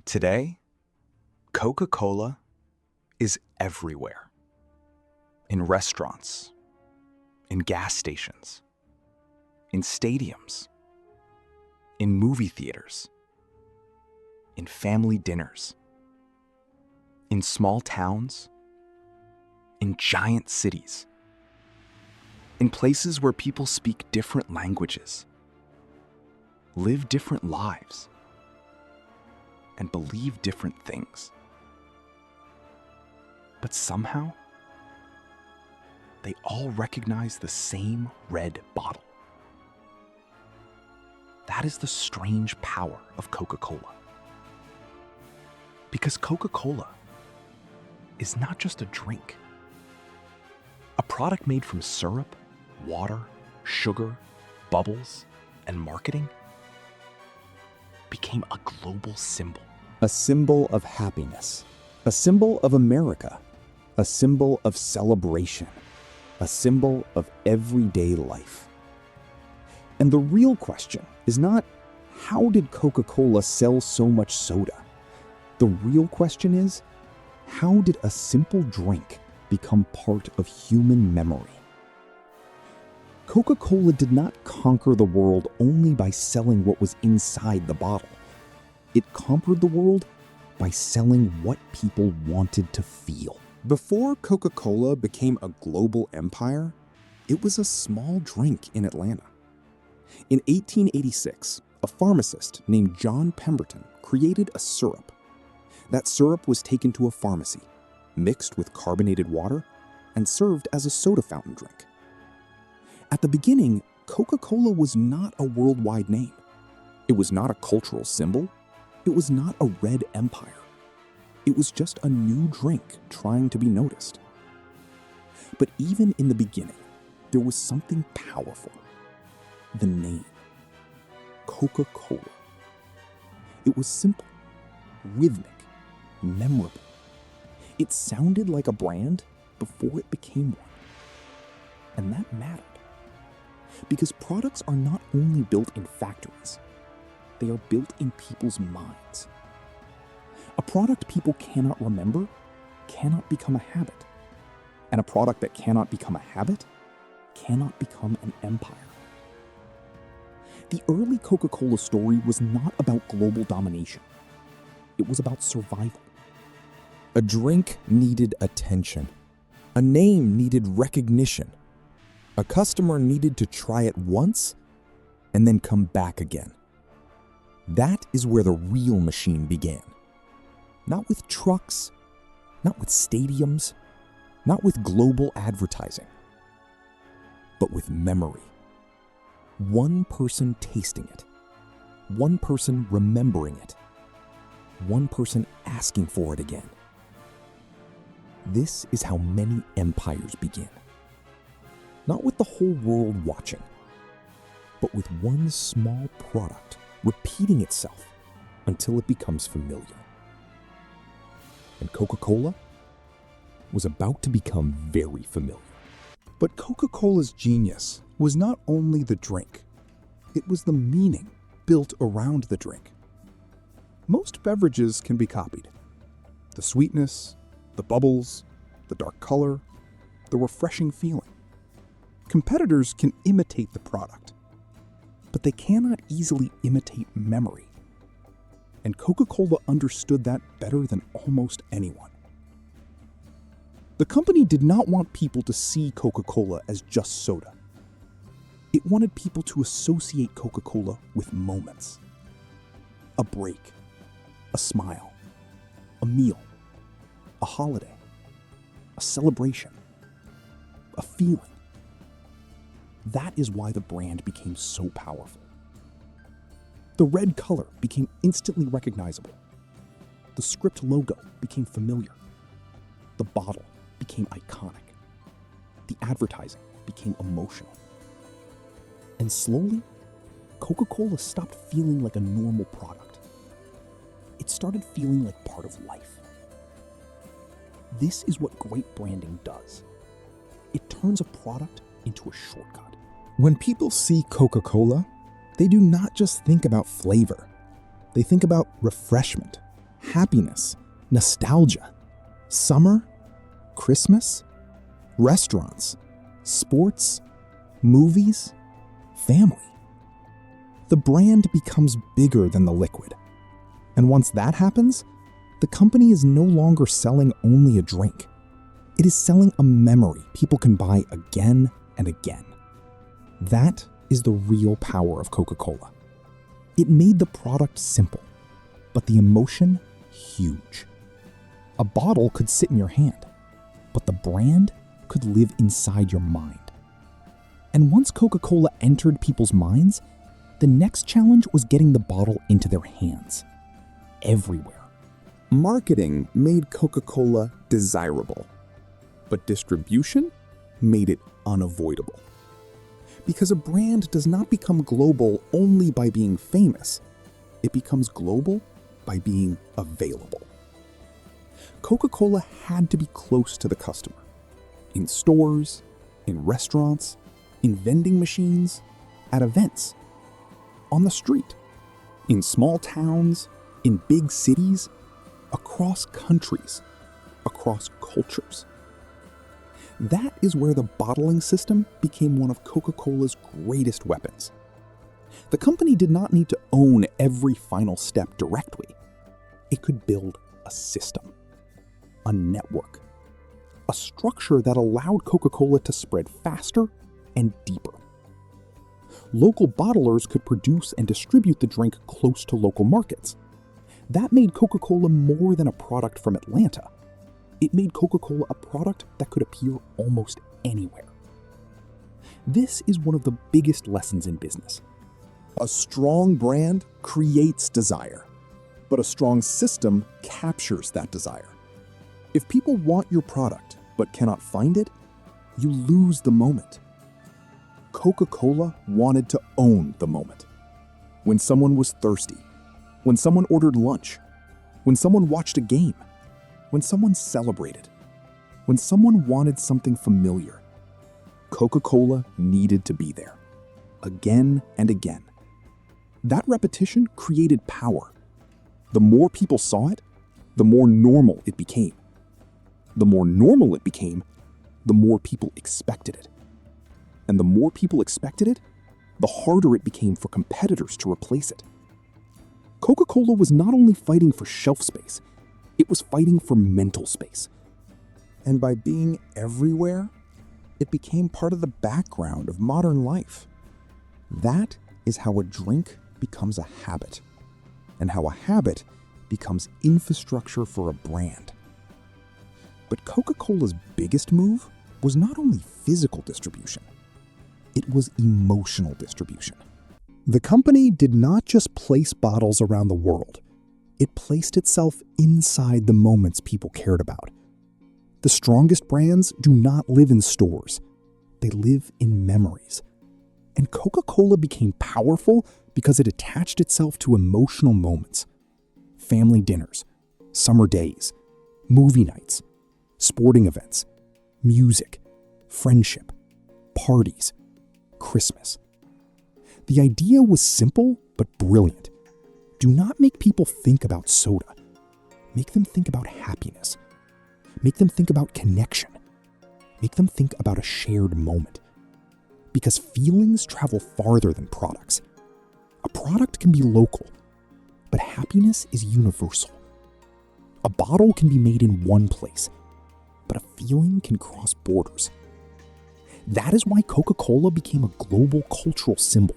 Today, Coca-Cola is everywhere. In restaurants, in gas stations, in stadiums, in movie theaters, in family dinners, in small towns, in giant cities, in places where people speak different languages, live different lives, and believe different things. But somehow, they all recognize the same red bottle. That is the strange power of Coca-Cola. Because Coca-Cola is not just a drink. A product made from syrup, water, sugar, bubbles, and marketing became a global symbol. A symbol of happiness, a symbol of America, a symbol of celebration, a symbol of everyday life. And the real question is not, how did Coca-Cola sell so much soda? The real question is, how did a simple drink become part of human memory? Coca-Cola did not conquer the world only by selling what was inside the bottle. It conquered the world by selling what people wanted to feel. Before Coca-Cola became a global empire, it was a small drink in Atlanta. In 1886, a pharmacist named John Pemberton created a syrup. That syrup was taken to a pharmacy, mixed with carbonated water, and served as a soda fountain drink. At the beginning, Coca-Cola was not a worldwide name. It was not a cultural symbol. It was not a red empire. It was just a new drink trying to be noticed. But even in the beginning, there was something powerful. The name. Coca-Cola. It was simple, rhythmic, memorable. It sounded like a brand before it became one. And that mattered. Because products are not only built in factories, they are built in people's minds. A product people cannot remember cannot become a habit. And a product that cannot become a habit cannot become an empire. The early Coca-Cola story was not about global domination. It was about survival. A drink needed attention. A name needed recognition. A customer needed to try it once and then come back again. That is where the real machine began. Not with trucks, not with stadiums, not with global advertising, but with memory. One person tasting it, one person remembering it, one person asking for it again. This is how many empires begin. Not with the whole world watching, but with one small product repeating itself until it becomes familiar. And Coca-Cola was about to become very familiar. But Coca-Cola's genius was not only the drink. It was the meaning built around the drink. Most beverages can be copied. The sweetness, the bubbles, the dark color, the refreshing feeling. Competitors can imitate the product, but they cannot easily imitate memory. And Coca-Cola understood that better than almost anyone. The company did not want people to see Coca-Cola as just soda. It wanted people to associate Coca-Cola with moments. A break, a smile, a meal, a holiday, a celebration, a feeling. That is why the brand became so powerful. The red color became instantly recognizable. The script logo became familiar. The bottle became iconic. The advertising became emotional. And slowly, Coca-Cola stopped feeling like a normal product. It started feeling like part of life. This is what great branding does. It turns a product into a shortcut. When people see Coca-Cola, they do not just think about flavor. They think about refreshment, happiness, nostalgia, summer, Christmas, restaurants, sports, movies, family. The brand becomes bigger than the liquid. And once that happens, the company is no longer selling only a drink. It is selling a memory people can buy again and again. That is the real power of Coca-Cola. It made the product simple, but the emotion huge. A bottle could sit in your hand, but the brand could live inside your mind. And once Coca-Cola entered people's minds, the next challenge was getting the bottle into their hands. Everywhere. Marketing made Coca-Cola desirable, but distribution made it unavoidable. Because a brand does not become global only by being famous. It becomes global by being available. Coca-Cola had to be close to the customer. In stores, in restaurants, in vending machines, at events, on the street, in small towns, in big cities, across countries, across cultures. That is where the bottling system became one of Coca-Cola's greatest weapons. The company did not need to own every final step directly. It could build a system, a network, a structure that allowed Coca-Cola to spread faster and deeper. Local bottlers could produce and distribute the drink close to local markets. That made Coca-Cola more than a product from Atlanta. It made Coca-Cola a product that could appear almost anywhere. This is one of the biggest lessons in business. A strong brand creates desire, but a strong system captures that desire. If people want your product but cannot find it, you lose the moment. Coca-Cola wanted to own the moment. When someone was thirsty, when someone ordered lunch, when someone watched a game, when someone celebrated, when someone wanted something familiar, Coca-Cola needed to be there, again and again. That repetition created power. The more people saw it, the more normal it became. The more normal it became, the more people expected it. And the more people expected it, the harder it became for competitors to replace it. Coca-Cola was not only fighting for shelf space, it was fighting for mental space. And by being everywhere, it became part of the background of modern life. That is how a drink becomes a habit, and how a habit becomes infrastructure for a brand. But Coca-Cola's biggest move was not only physical distribution, it was emotional distribution. The company did not just place bottles around the world. It placed itself inside the moments people cared about. The strongest brands do not live in stores. They live in memories. And Coca-Cola became powerful because it attached itself to emotional moments. Family dinners, summer days, movie nights, sporting events, music, friendship, parties, Christmas. The idea was simple but brilliant. Do not make people think about soda. Make them think about happiness. Make them think about connection. Make them think about a shared moment. Because feelings travel farther than products. A product can be local, but happiness is universal. A bottle can be made in one place, but a feeling can cross borders. That is why Coca-Cola became a global cultural symbol.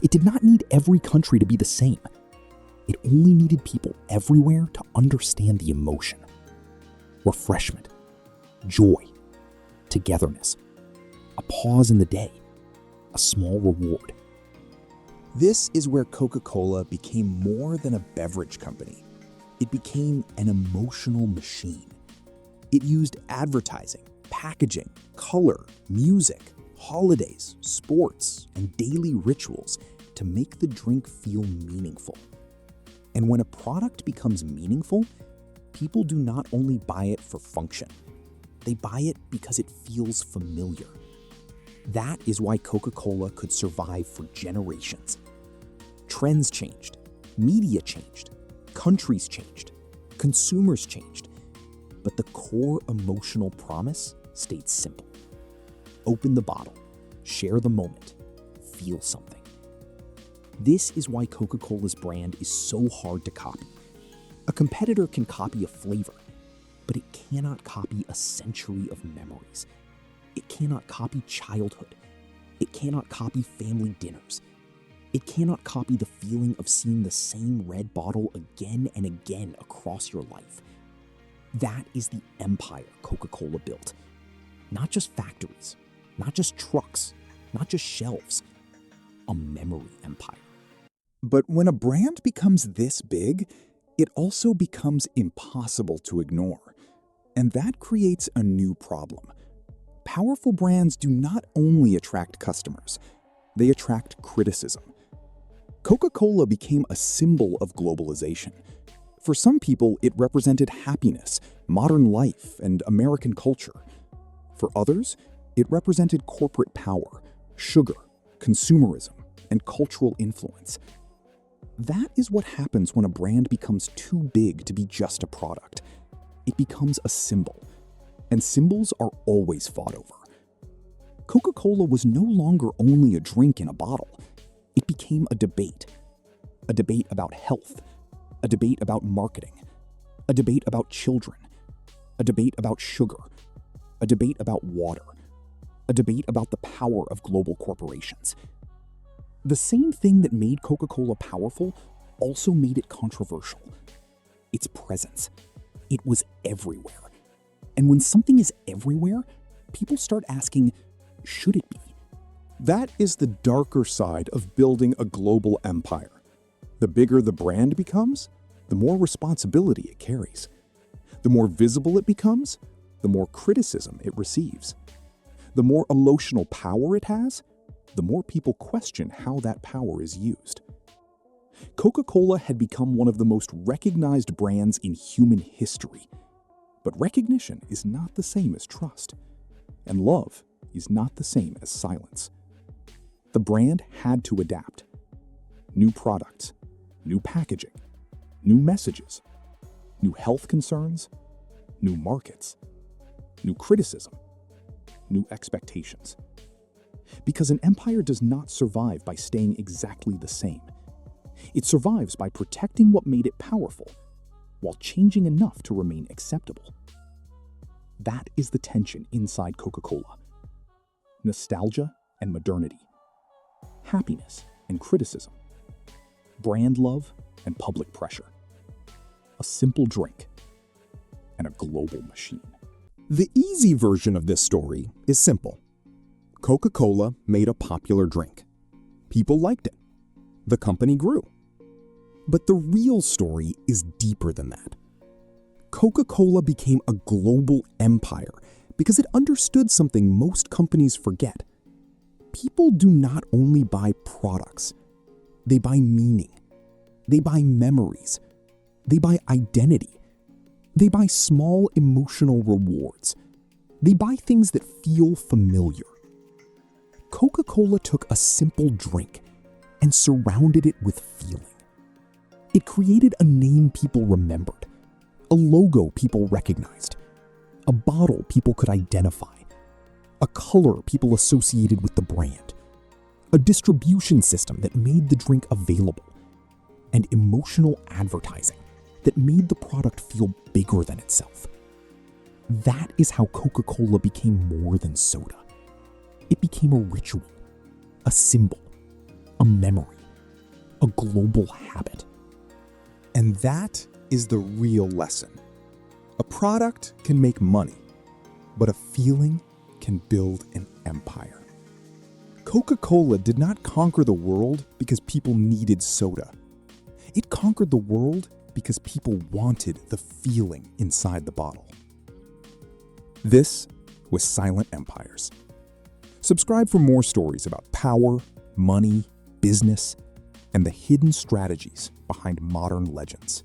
It did not need every country to be the same. It only needed people everywhere to understand the emotion. Refreshment, joy, togetherness, a pause in the day, a small reward. This is where Coca-Cola became more than a beverage company. It became an emotional machine. It used advertising, packaging, color, music, holidays, sports, and daily rituals to make the drink feel meaningful. And when a product becomes meaningful, people do not only buy it for function. They buy it because it feels familiar. That is why Coca-Cola could survive for generations. Trends changed, media changed, Countries changed, consumers changed, but the core emotional promise stayed simple. Open the bottle, share the moment, feel something. This is why Coca-Cola's brand is so hard to copy. A competitor can copy a flavor, but it cannot copy a century of memories. It cannot copy childhood. It cannot copy family dinners. It cannot copy the feeling of seeing the same red bottle again and again across your life. That is the empire Coca-Cola built. Not just factories, not just trucks, not just shelves. A memory empire. But when a brand becomes this big, it also becomes impossible to ignore. And that creates a new problem. Powerful brands do not only attract customers, they attract criticism. Coca-Cola became a symbol of globalization. For some people, it represented happiness, modern life, and American culture. For others, it represented corporate power, sugar, consumerism, and cultural influence. That is what happens when a brand becomes too big to be just a product. It becomes a symbol, and symbols are always fought over. Coca-Cola was no longer only a drink in a bottle. It became a debate about health, a debate about marketing, a debate about children, a debate about sugar, a debate about water, a debate about the power of global corporations. The same thing that made Coca-Cola powerful also made it controversial. Its presence. It was everywhere. And when something is everywhere, people start asking, should it be? That is the darker side of building a global empire. The bigger the brand becomes, the more responsibility it carries. The more visible it becomes, the more criticism it receives. The more emotional power it has, the more people question how that power is used. Coca-Cola had become one of the most recognized brands in human history. But recognition is not the same as trust, and love is not the same as silence. The brand had to adapt. New products, new packaging, new messages, new health concerns, new markets, new criticism, new expectations. Because an empire does not survive by staying exactly the same. It survives by protecting what made it powerful, while changing enough to remain acceptable. That is the tension inside Coca-Cola. Nostalgia and modernity. Happiness and criticism. Brand love and public pressure. A simple drink and a global machine. The easy version of this story is simple. Coca-Cola made a popular drink. People liked it. The company grew. But the real story is deeper than that. Coca-Cola became a global empire because it understood something most companies forget. People do not only buy products, they buy meaning. They buy memories. They buy identity. They buy small emotional rewards. They buy things that feel familiar. Coca-Cola took a simple drink and surrounded it with feeling. It created a name people remembered, a logo people recognized, a bottle people could identify, a color people associated with the brand, a distribution system that made the drink available, and emotional advertising that made the product feel bigger than itself. That is how Coca-Cola became more than soda. It became a ritual, a symbol, a memory, a global habit. And that is the real lesson. A product can make money, but a feeling can build an empire. Coca-Cola did not conquer the world because people needed soda. It conquered the world because people wanted the feeling inside the bottle. This was Silent Empires. Subscribe for more stories about power, money, business, and the hidden strategies behind modern legends.